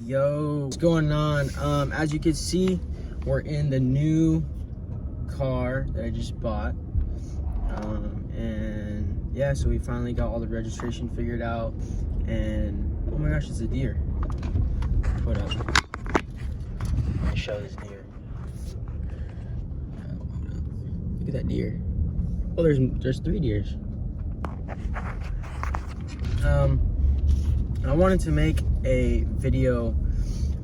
Yo, what's going on? As you can see, we're in the new car that I just bought. And yeah, so we finally got all the registration figured out. And oh my gosh, it's a deer. Hold up. Let me show this deer. Look at that deer. Oh, there's 3 deers. I wanted to make a video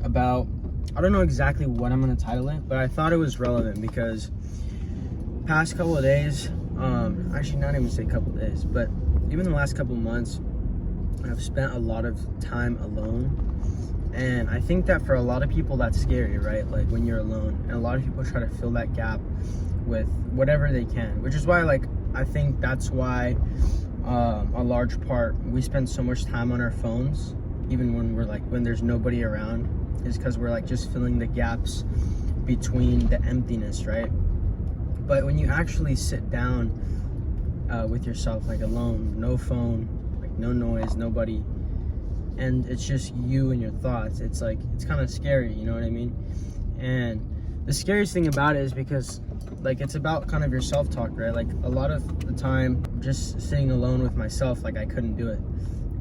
about, I don't know exactly what I'm going to title it, but I thought it was relevant because past couple of days, actually not even say couple of days, but even the last couple of months, I've spent a lot of time alone. And I think that for a lot of people that's scary, right? Like when you're alone, and a lot of people try to fill that gap with whatever they can, which is why, like, I think that's why a large part we spend so much time on our phones, even when there's nobody around, is because we're like just filling the gaps between the emptiness, right? But when you actually sit down with yourself, like alone, no phone, like no noise, nobody, and it's just you and your thoughts, it's kind of scary, you know what I mean? And the scariest thing about it is because, like, it's about kind of your self-talk, right? Like, a lot of the time, just sitting alone with myself, like, I couldn't do it.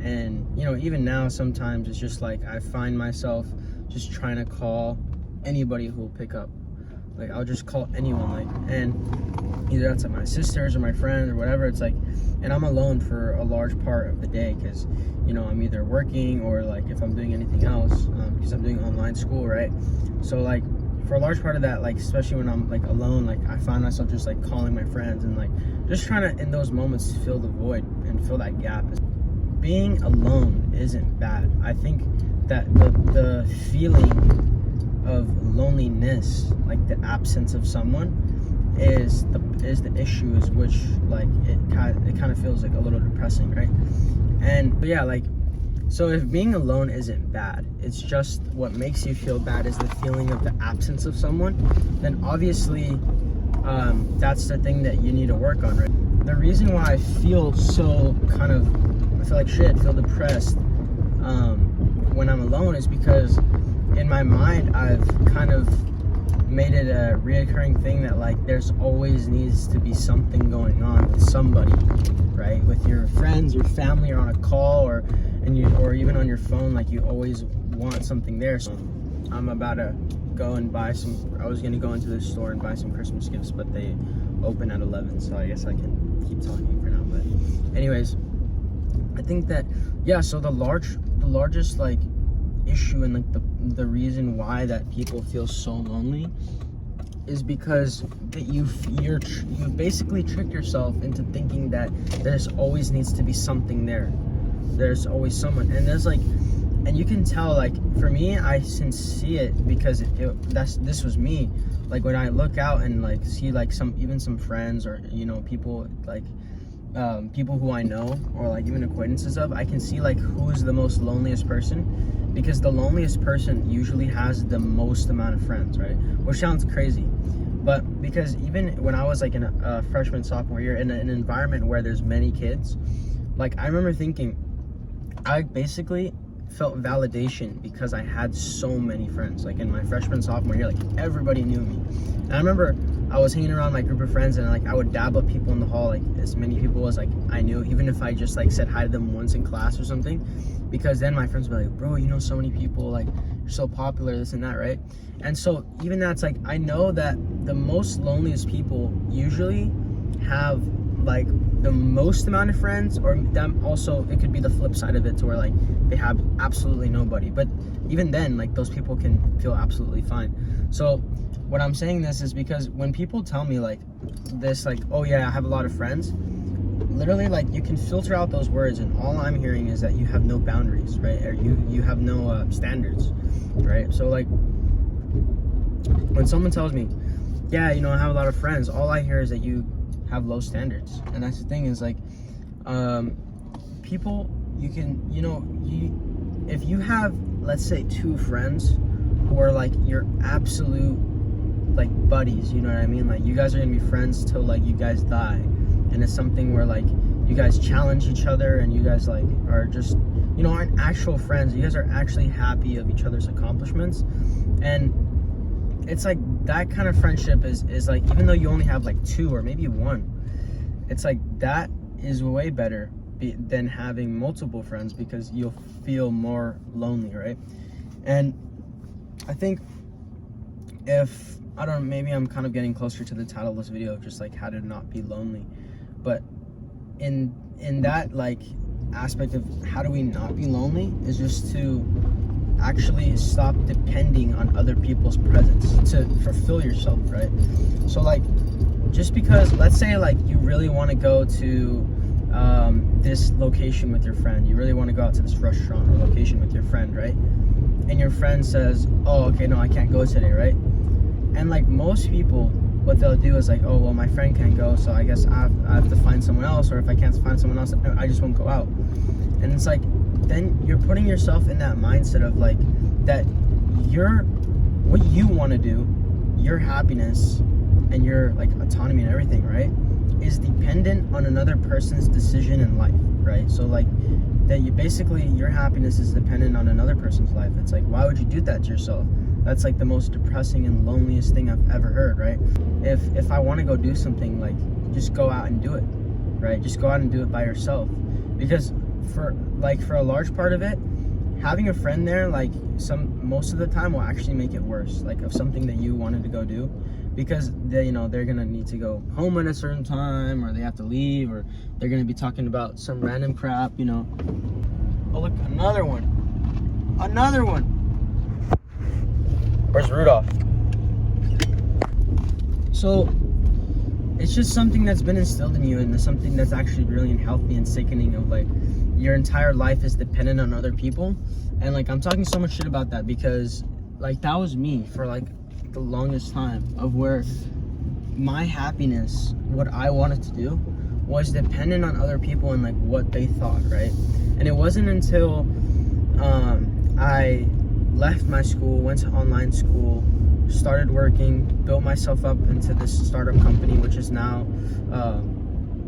And, you know, even now, sometimes it's just like, I find myself just trying to call anybody who will pick up. Like, I'll just call anyone, like, and either that's like my sisters or my friends or whatever, it's like, and I'm alone for a large part of the day because, you know, I'm either working or, like, if I'm doing anything else, because I'm doing online school, right? So, like, for a large part of that, like, especially when I'm like alone, like, I find myself just like calling my friends and like just trying to, in those moments, fill the void and fill that gap. Being alone isn't bad. I think that the feeling of loneliness, like the absence of someone, is the issue, is which, like, it kind of feels like a little depressing, right? And yeah, like, so if being alone isn't bad, it's just what makes you feel bad is the feeling of the absence of someone, then obviously that's the thing that you need to work on, right? The reason why I feel so I feel like shit, feel depressed when I'm alone is because in my mind I've kind of made it a reoccurring thing that, like, there's always needs to be something going on with somebody, right? With your friends, your family, or on a call, or even on your phone, like, you always want something there. So I'm about to go and buy I was gonna go into the store and buy some Christmas gifts, but they open at 11, so I guess I can keep talking for now. But anyways, I think that, yeah, so the largest, like, issue and, like, the reason why that people feel so lonely is because that you basically tricked yourself into thinking that there's always needs to be something there. There's always someone, and there's like, and you can tell, like, for me, I can see it because this was me. Like, when I look out and, like, see, like, some friends, or, you know, people, like, people who I know, or, like, even acquaintances of, I can see, like, who's the most loneliest person, because the loneliest person usually has the most amount of friends, right? Which sounds crazy, but because even when I was, like, in a freshman, sophomore year in an environment where there's many kids, like, I remember thinking, I basically felt validation because I had so many friends. Like, in my freshman, sophomore year, like, everybody knew me. And I remember I was hanging around my group of friends, and, like, I would dab up people in the hall, like, as many people as, like, I knew, even if I just, like, said hi to them once in class or something, because then my friends would be like, bro, you know so many people, like, you're so popular, this and that, right? And so even that's, like, I know that the most loneliest people usually have, like, the most amount of friends, or them also, it could be the flip side of it, to where, like, they have absolutely nobody. But even then, like, those people can feel absolutely fine. So what I'm saying this is because when people tell me, like, this, like, oh yeah, I have a lot of friends, literally, like, you can filter out those words, and all I'm hearing is that you have no boundaries, right? Or you have no standards, right? So, like, when someone tells me, yeah, you know, I have a lot of friends, all I hear is that you have low standards. And that's the thing, is, like, people, you can, you know, if you have, let's say, 2 friends who are, like, your absolute, like, buddies, you know what I mean? Like, you guys are gonna be friends till, like, you guys die, and it's something where, like, you guys challenge each other, and you guys, like, are just, you know, aren't actual friends. You guys are actually happy of each other's accomplishments. And it's like that kind of friendship is like, even though you only have like 2 or maybe 1, it's like that is way better than having multiple friends, because you'll feel more lonely, right? And I think if, I don't know, maybe I'm kind of getting closer to the title of this video, just like how to not be lonely. But in that like aspect of how do we not be lonely is just to actually stop depending on other people's presence to fulfill yourself, right? So like, just because, let's say like you really want to go to this location with your friend, you really want to go out to this restaurant or location with your friend, right? And your friend says, oh, okay, no, I can't go today, right? And like most people, what they'll do is like, oh, well, my friend can't go, so I guess I have to find someone else, or if I can't find someone else, I just won't go out. And it's like, then you're putting yourself in that mindset of like, that what you want to do, your happiness and your like autonomy and everything, right, is dependent on another person's decision in life, right? So like, that you basically, your happiness is dependent on another person's life. It's like, why would you do that to yourself? That's like the most depressing and loneliest thing I've ever heard, right? If I want to go do something, like, just go out and do it, right? Just go out and do it by yourself. Because for a large part of it, having a friend there, like, most of the time will actually make it worse, like, of something that you wanted to go do, because they, you know, they're gonna need to go home at a certain time, or they have to leave, or they're gonna be talking about some random crap, you know. Oh, look, another one. Where's Rudolph? So it's just something that's been instilled in you, and it's something that's actually really unhealthy and sickening, of like, your entire life is dependent on other people. And like, I'm talking so much shit about that because like, that was me for like the longest time, of where my happiness, what I wanted to do, was dependent on other people and like what they thought, right? And it wasn't until I left my school, went to online school, started working, built myself up into this startup company, which is now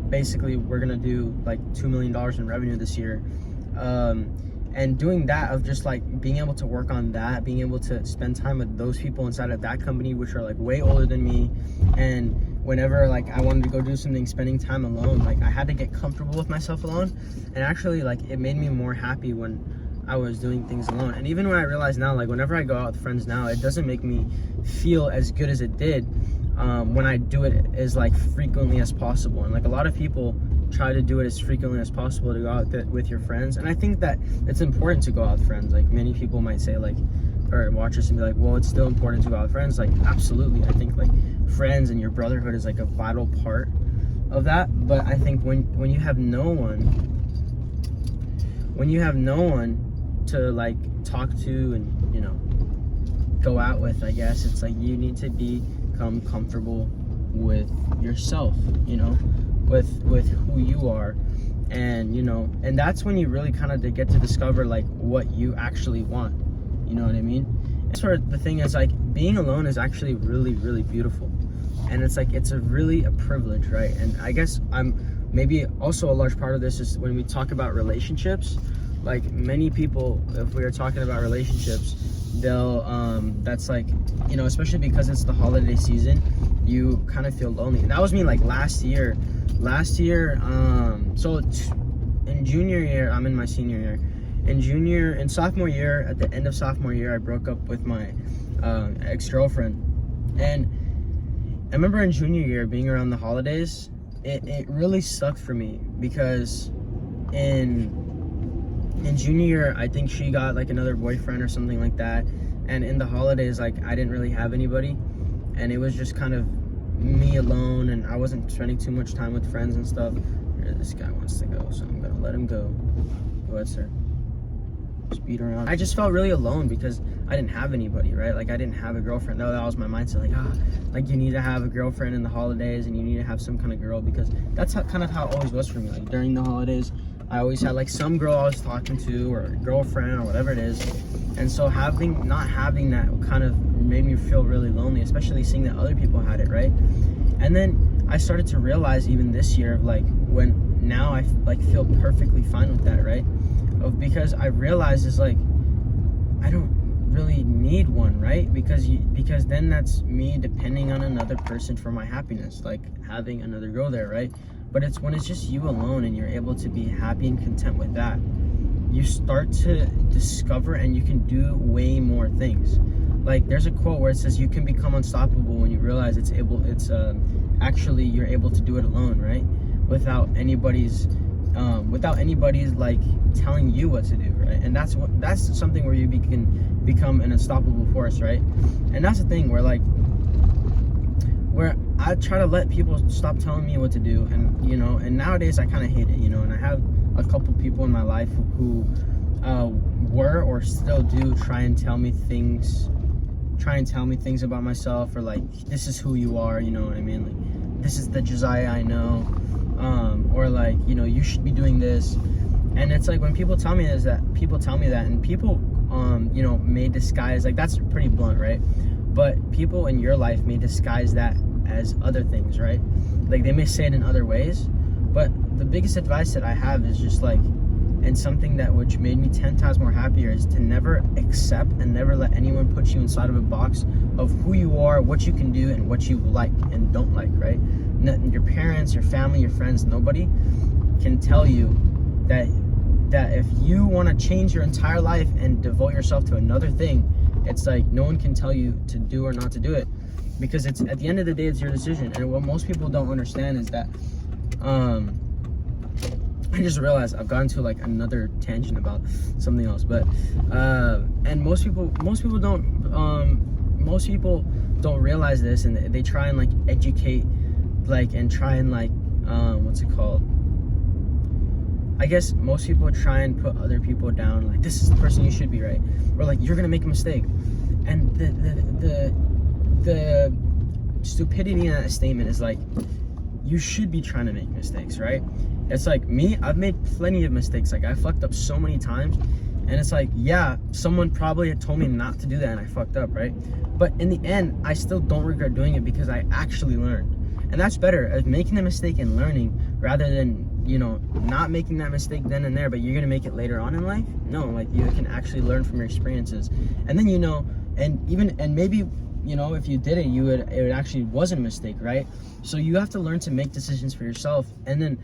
basically we're gonna do like $2 million in revenue this year. And doing that, of just like being able to work on that, being able to spend time with those people inside of that company, which are like way older than me. And whenever like I wanted to go do something, spending time alone, like I had to get comfortable with myself alone. And actually, like, it made me more happy when I was doing things alone. And even when I realize now, like, whenever I go out with friends now, it doesn't make me feel as good as it did when I do it as like frequently as possible. And like, a lot of people try to do it as frequently as possible to go out with your friends. And I think that it's important to go out with friends. Like, many people might say, like, or watch us and be like, well, it's still important to go out with friends. Like, absolutely. I think like friends and your brotherhood is like a vital part of that. But I think when you have no one to like talk to and, you know, go out with, I guess it's like you need to become comfortable with yourself, you know, with who you are. And, you know, and that's when you really kind of get to discover like what you actually want, you know what I mean? And sort of the thing is, like, being alone is actually really, really beautiful. And it's like, it's really a privilege, right? And I guess maybe also a large part of this is when we talk about relationships, like, many people, if we are talking about relationships, they'll that's like, you know, especially because it's the holiday season, you kind of feel lonely. And that was me like last year, so in junior year, I'm in my senior year. In sophomore year, at the end of sophomore year, I broke up with my ex-girlfriend. And I remember in junior year, being around the holidays, it really sucked for me, because in junior year, I think she got like another boyfriend or something like that. And in the holidays, like, I didn't really have anybody. And it was just kind of me alone, and I wasn't spending too much time with friends and stuff. This guy wants to go, so I'm gonna let him go. Go ahead, sir. Speed around. I just felt really alone because I didn't have anybody, right? Like, I didn't have a girlfriend. No, that was my mindset. Like you need to have a girlfriend in the holidays, and you need to have some kind of girl, because that's kind of how it always was for me. Like, during the holidays, I always had like some girl I was talking to, or a girlfriend, or whatever it is. And so not having that kind of made me feel really lonely, especially seeing that other people had it, right? And then I started to realize, even this year, like, when now I like feel perfectly fine with that, right? because I realized is like, I don't really need one, right? Because then that's me depending on another person for my happiness, like having another girl there, right? But it's when it's just you alone and you're able to be happy and content with that, you start to discover and you can do way more things. Like there's a quote where it says you can become unstoppable when you realize actually you're able to do it alone, right? Without anybody's like telling you what to do, right? And that's something where you can become an unstoppable force, right? And that's the thing where I try to let people stop telling me what to do, and and nowadays I kind of hate it, and I have a couple people in my life who were or still do try and tell me things about myself, or like, this is who you are, you know what I mean? Like, this is the Josiah I know, or like, you should be doing this. And it's like when people tell me that, and people may disguise, like, that's pretty blunt, right? But people in your life may disguise that as other things, right? Like, they may say it in other ways, but the biggest advice that I have is just like, and something that which made me 10 times more happier, is to never accept and never let anyone put you inside of a box of who you are, what you can do, and what you like and don't like, right? Your parents, your family, your friends, nobody can tell you that if you want to change your entire life and devote yourself to another thing, it's like no one can tell you to do or not to do it, because it's, at the end of the day, it's your decision. And what most people don't understand is that I just realized I've gotten to like another tangent about something else, but and most people don't realize this, and they try and like educate, like, and try and like what's it called? I guess most people try and put other people down, like, this is the person you should be, right? Or like, you're gonna make a mistake, and the stupidity in that statement is like, you should be trying to make mistakes, right? It's like me, I've made plenty of mistakes. Like, I fucked up so many times, and it's like, yeah, someone probably had told me not to do that and I fucked up, right? But in the end, I still don't regret doing it because I actually learned. And that's better, as making a mistake and learning, rather than, not making that mistake then and there, but you're gonna make it later on in life. No, like, you can actually learn from your experiences. And then, and maybe, if you did it, it actually wasn't a mistake, right? So you have to learn to make decisions for yourself, and then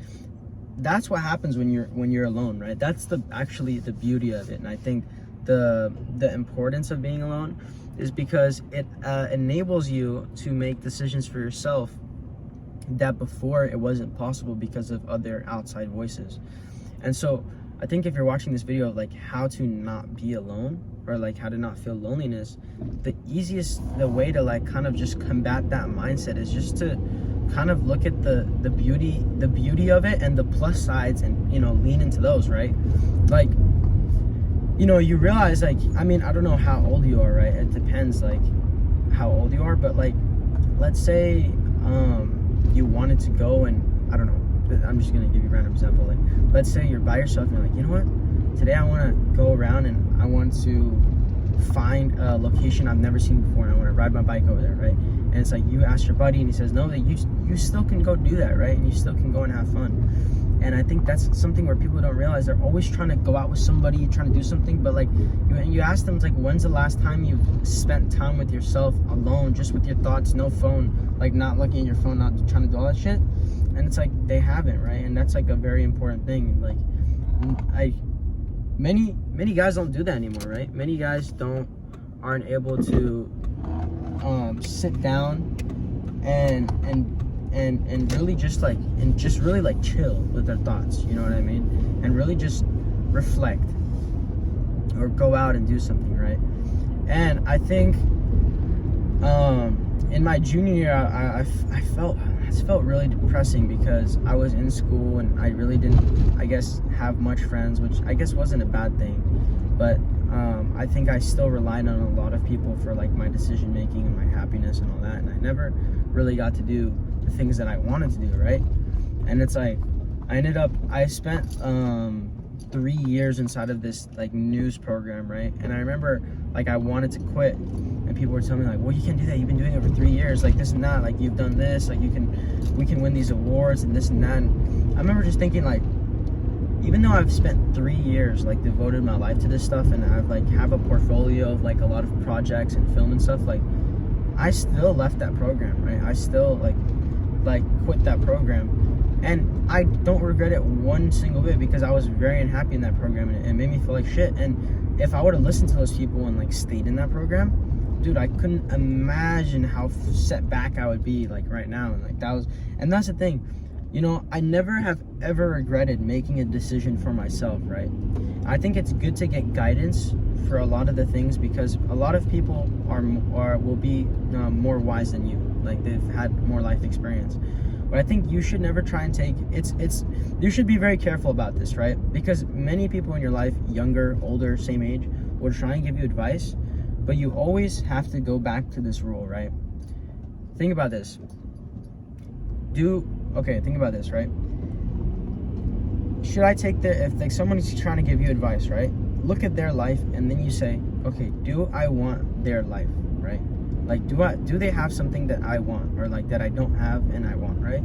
that's what happens when you're alone, right? That's actually the beauty of it. And I think the importance of being alone is because it enables you to make decisions for yourself that before it wasn't possible because of other outside voices. And so I think if you're watching this video of like how to not be alone, or like how to not feel loneliness, the way to like kind of just combat that mindset is just to kind of look at the beauty of it and the plus sides, and lean into those, right? Like, you realize, like, I mean, I don't know how old you are, right? It depends, like, how old you are, but like, let's say you wanted to go, and I don't know, I'm just gonna give you a random example. Like, let's say you're by yourself and you're like, you know what, today I want to go around and I want to find a location I've never seen before, and I want to ride my bike over there, right? And it's like, you ask your buddy and he says no, that you still can go do that, right? And you still can go and have fun. And I think that's something where people don't realize. They're always trying to go out with somebody, trying to do something, but like, you ask them, it's like, when's the last time you've spent time with yourself alone, just with your thoughts, no phone, like not looking at your phone, not trying to do all that shit? And it's like, they haven't, right? And that's like a very important thing. Like, many guys don't do that anymore, right? Many guys aren't able to sit down and really just really like chill with their thoughts, you know what I mean? And really just reflect or go out and do something, right? And I think in my junior year, I felt really depressing because I was in school and I really didn't, I guess, have much friends, which I guess wasn't a bad thing, but I think I still relied on a lot of people for like my decision making and my happiness and all that, and I never really got to do the things that I wanted to do, right? And it's like, I spent 3 years inside of this like news program, right? And I remember like I wanted to quit, and people were telling me like, well, you can't do that, you've been doing it for 3 years, like this and that, like you've done this, like we can win these awards and this and that. And I remember just thinking like, even though I've spent 3 years like devoted my life to this stuff, and I've like have a portfolio of like a lot of projects and film and stuff, like I still left that program, right? I still like quit that program, and I don't regret it one single bit, because I was very unhappy in that program, and it made me feel like shit. And if I would have listened to those people and like stayed in that program, dude, I couldn't imagine how set back I would be like right now. And like and that's the thing, you know, I never have ever regretted making a decision for myself, right? I think it's good to get guidance for a lot of the things, because a lot of people will be more wise than you, like they've had more life experience. But I think you should never try and take you should be very careful about this, right? Because many people in your life, younger, older, same age, will try and give you advice, but you always have to go back to this rule, right? Think about this. Think about this, right? Should I take if like someone's trying to give you advice, right? Look at their life, and then you say, okay, do I want their life, right? Like, do they have something that I want, or like that I don't have and I want, right?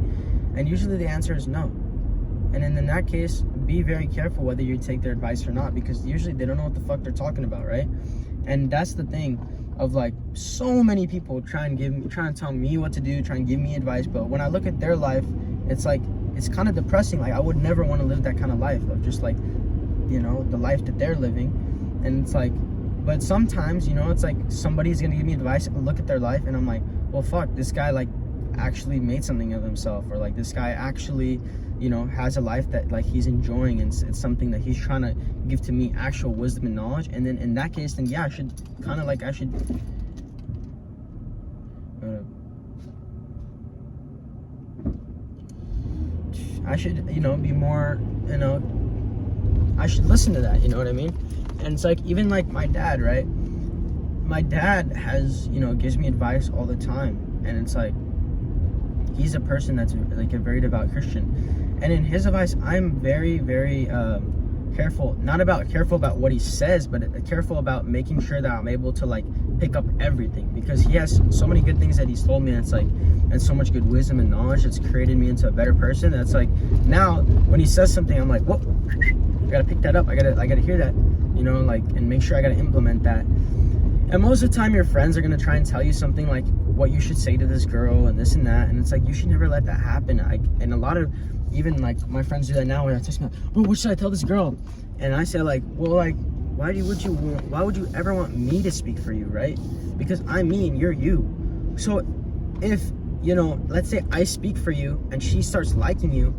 And usually the answer is no. And then in that case, be very careful whether you take their advice or not, because usually they don't know what the fuck they're talking about, right? And that's the thing of like so many people trying to tell me what to do, trying to give me advice, but when I look at their life, it's like, it's kind of depressing. Like, I would never want to live that kind of life of just like, you know, the life that they're living. And it's like, but sometimes, you know, it's like somebody's gonna give me advice and look at their life, and I'm like, well, fuck, this guy like actually made something of himself, or like this guy actually, you know, has a life that like he's enjoying, and it's something that he's trying to give to me actual wisdom and knowledge. And then in that case, then yeah, I should, you know, be more, you know, I should listen to that, you know what I mean? And it's like, even like my dad, right? My dad has, you know, gives me advice all the time, and it's like, he's a person that's like a very devout Christian, and in his advice, I'm very, very careful about what he says, but careful about making sure that I'm able to like pick up everything, because he has so many good things that he's told me, and it's like, and so much good wisdom and knowledge that's created me into a better person. That's like, now when he says something, I'm like, whoa, I gotta pick that up, I gotta hear that, you know, like, and make sure I gotta implement that. And most of the time your friends are gonna try and tell you something like what you should say to this girl and this and that, and it's like, you should never let that happen. And a lot of, even like my friends do that now, where I text me, oh, what should I tell this girl? And I say like, well, like, why would you ever want me to speak for you, right? Because I'm me and you're you. So if, you know, let's say I speak for you and she starts liking you,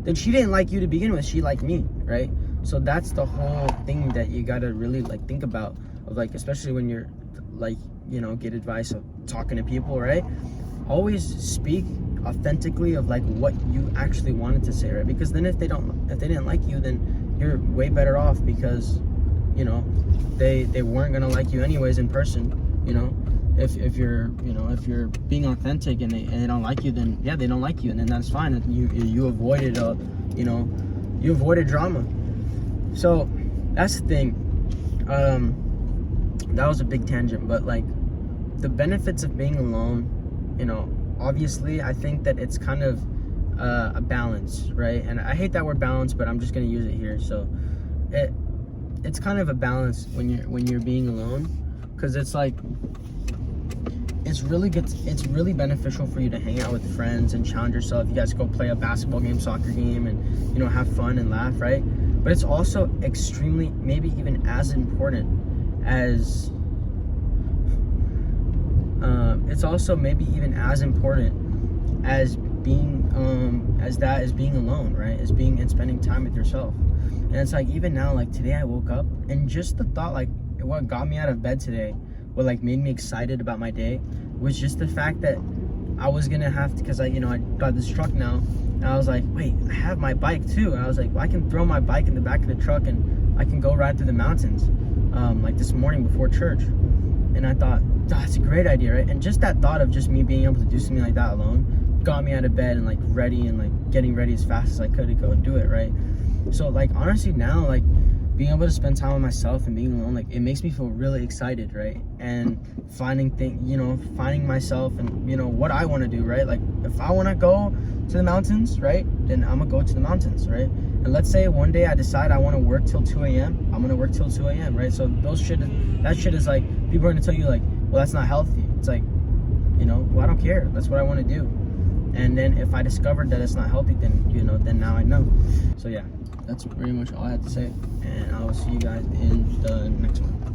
then she didn't like you to begin with, she liked me, right? So that's the whole thing that you gotta really like think about, of like, especially when you're like, you know, get advice of talking to people, right? Always speak authentically of like what you actually wanted to say, right? Because then if they didn't like you, then you're way better off, because, you know, they weren't gonna like you anyways in person, you know. If you're, you know, if you're being authentic and they don't like you, then yeah, they don't like you, and then that's fine. You avoided you avoided drama. So that's the thing. That was a big tangent, but like the benefits of being alone, you know, obviously I think that it's kind of a balance, right? And I hate that word balance, but I'm just gonna use it here. So it's kind of a balance when you're being alone, because it's like, it's really good. It's really beneficial for you to hang out with friends and challenge yourself. You guys go play a basketball game, soccer game, and, you know, have fun and laugh, right? But it's also extremely, maybe even as important as being alone, right? As being and spending time with yourself. And it's like, even now, like today I woke up, and just the thought, like what got me out of bed today, what like made me excited about my day, was just the fact that I was gonna have to, because I got this truck now, and I was like, wait, I have my bike too. And I was like, well, I can throw my bike in the back of the truck and I can go ride through the mountains, like this morning before church. And I thought, that's a great idea, right? And just that thought of just me being able to do something like that alone got me out of bed and like ready, and like getting ready as fast as I could to go and do it, right? So like, honestly now, like being able to spend time with myself and being alone, like it makes me feel really excited, right? And finding myself and, you know, what I want to do, right? Like if I want to go to the mountains, right, then I'm gonna go to the mountains, right? And let's say one day I decide I want to work till 2 a.m. I'm gonna work till 2 a.m. Right? So that shit is like, people are gonna tell you like, well, that's not healthy. It's like, you know, well, I don't care. That's what I want to do. And then if I discovered that it's not healthy, then, you know, then now I know. So yeah, that's pretty much all I had to say. And I will see you guys in the next one.